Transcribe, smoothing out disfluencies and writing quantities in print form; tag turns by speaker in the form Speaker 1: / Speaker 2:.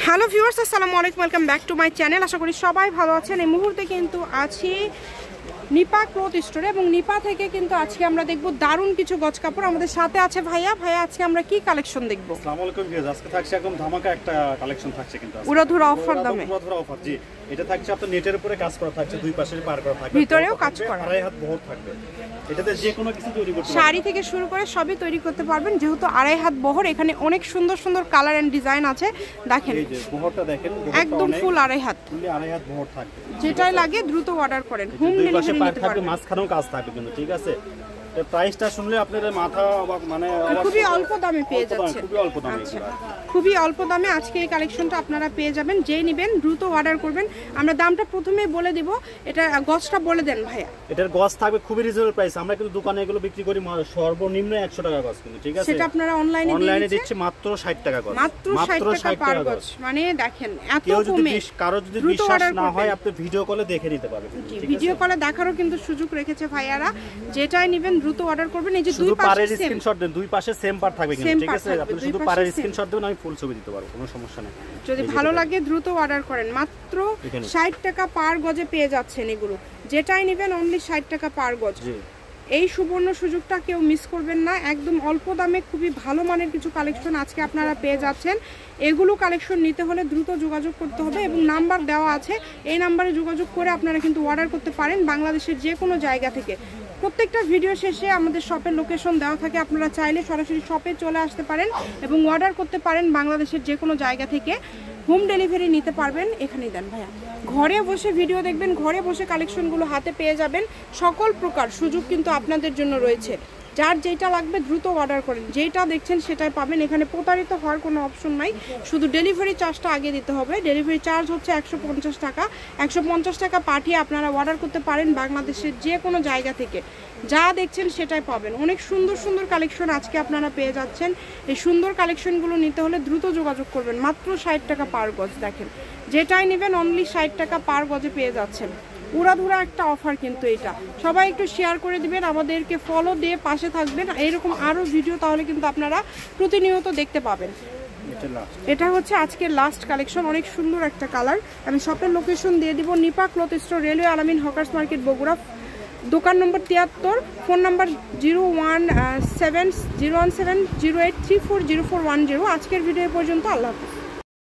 Speaker 1: Hello viewers, আসসালামু আলাইকুম, welcome back to my channel. আশা করি সবাই ভালো আছেন। এই মুহূর্তে কিন্তু আছি নিপা ক্লথ স্টোরে এবং নিপা থেকে কিন্তু আজকে আমরা দেখব দারুণ কিছু গজ কাপড়। আমাদের সাথে আছে ভাইয়া। আজকে আমরা কি কালেকশন দেখব?
Speaker 2: আসসালামু আলাইকুম ভিউয়ার্স, আজকে থাকছে একদম ধামাকা একটা কালেকশন থাকছে কিন্তু
Speaker 1: উড়াধুরা অফার দামে।
Speaker 2: উড়াধুরা অফার, জি। এটা থাকছে আপনার নেটের উপরে কাজ করা থাকছে, দুই পাশে পার করা থাকবে,
Speaker 1: ভিতরেও কাজ করা,
Speaker 2: আড়াই হাত বহর থাকবে। এটাতে যে কোনো কিছু তৈরি করতে পারবেন,
Speaker 1: শাড়ি থেকে শুরু করে সবই তৈরি করতে পারবেন। যেহেতু আড়াই হাত বহর, এখানে অনেক সুন্দর সুন্দর কালার এন্ড ডিজাইন আছে। দেখেন
Speaker 2: এই যে বহরটা দেখেন,
Speaker 1: একদম ফুল আড়াই হাত,
Speaker 2: ফুল আড়াই হাত বহর থাকবে।
Speaker 1: যেটাই লাগে দ্রুত অর্ডার করেন, হোম ডেলিভারি নিতে পারবেন।
Speaker 2: মাঝখানেও কাজ থাকবে কিন্তু, ঠিক আছে? প্রাইসটা শুনলে আপনাদের মাথা মানে
Speaker 1: খুবই অল্প দামে পেয়ে যাচ্ছেন।
Speaker 2: খুবই অল্প দামে,
Speaker 1: খুবই অল্প দামে আজকে এই কালেকশনটা আপনারা পেয়ে যাবেন। যেই নেবেন দ্রুত অর্ডার করবেন। আমরা দামটা প্রথমেই বলে দিব, এটা গজটা বলে দেন ভাইয়া।
Speaker 2: এটার গজ থাকবে খুবই রিজনেবল প্রাইস। আমরা কিন্তু দোকানে এগুলো বিক্রি করি সর্বনিম্ন 100 টাকা গজ কিন্তু, ঠিক আছে?
Speaker 1: সেটা আপনারা অনলাইনে
Speaker 2: দিচ্ছি মাত্র 60 টাকা গজ,
Speaker 1: মাত্র 60 টাকা পার গজ। মানে দেখেন এত কমে।
Speaker 2: কারো যদি বিশ্বাস না হয় আপনি ভিডিও কলে দেখে নিতে পারবেন।
Speaker 1: ভিডিও কলে দেখারও কিন্তু সুযোগ রেখেছে ভাইয়ারা। যেটাই নেবেন দ্রুত অর্ডার করবেন। এই যে
Speaker 2: দুই পাশে স্ক্রিনশট দেন, দুই পাশে সেম পার থাকবে কিন্তু, ঠিক আছে? আপনি শুধু পারের স্ক্রিনশট দেবেন, আমি ফুল ছবি দিতে পারবো, কোনো সমস্যা নেই।
Speaker 1: যদি ভালো লাগে দ্রুত অর্ডার করেন। মাত্র 60 টাকা পার গজে পেয়ে যাচ্ছেন এগুলো। যেটাই নেবেন অনলি 60 টাকা পার গজ। এই সুবর্ণ সুযোগটা কেউ মিস করবেন না। একদম অল্প দামে খুবই ভালো মানের কিছু কালেকশন আজকে আপনারা পেয়ে যাচ্ছেন। এগুলো কালেকশন নিতে হলে দ্রুত যোগাযোগ করতে হবে এবং নাম্বার দেওয়া আছে, এই নাম্বারে যোগাযোগ করে আপনারা কিন্তু অর্ডার করতে পারেন বাংলাদেশের যে কোনো জায়গা থেকে। প্রত্যেকটা ভিডিও শেষে আমাদের শপের লোকেশন দেওয়া থাকে, আপনারা চাইলে সরাসরি শপে চলে আসতে পারেন এবং অর্ডার করতে পারেন বাংলাদেশের যে কোনো জায়গা থেকে। হোম ডেলিভারি নিতে পারবেন। এখানেই দেন ভাইয়া। ঘরে বসে ভিডিও দেখবেন, ঘরে বসে কালেকশনগুলো হাতে পেয়ে যাবেন। সকল প্রকার সুযোগ কিন্তু আপনাদের জন্য রয়েছে। যার যেটা লাগবে দ্রুত অর্ডার করেন, যেটা দেখছেন সেটাই পাবেন। এখানে প্রতারিত হওয়ার কোনো অপশন নাই, শুধু ডেলিভারি চার্জটা আগে দিতে হবে। ডেলিভারি চার্জ হচ্ছে 150 টাকা। 150 টাকা পাঠিয়ে আপনারা অর্ডার করতে পারেন বাংলাদেশের যে কোনো জায়গা থেকে। যা দেখছেন সেটাই পাবেন। অনেক সুন্দর সুন্দর কালেকশন আজকে আপনারা পেয়ে যাচ্ছেন। এই সুন্দর কালেকশনগুলো নিতে হলে দ্রুত যোগাযোগ করবেন। মাত্র 60 টাকা পার গজ। দেখেন যেটাই নেবেন অনলি 60 টাকা পার গজে পেয়ে যাচ্ছেন। উড়াধুরা একটা অফার কিন্তু এটা। সবাই একটু শেয়ার করে দিবেন, আমাদেরকে ফলো দিয়ে পাশে থাকবেন। এইরকম আরও ভিডিও তাহলে কিন্তু আপনারা প্রতিনিয়ত দেখতে পাবেন। এটা হচ্ছে আজকের লাস্ট কালেকশন। অনেক সুন্দর একটা কালার। আমি শপের লোকেশন দিয়ে দিব, নিপা ক্লথ স্টোর, রেলওয়ে আলামিন হকার্স মার্কেট, বগুড়া। দোকান নম্বর 73, ফোন নাম্বার 017017083404010। আজকের ভিডিও পর্যন্ত। আল্লাহ হাফেজ।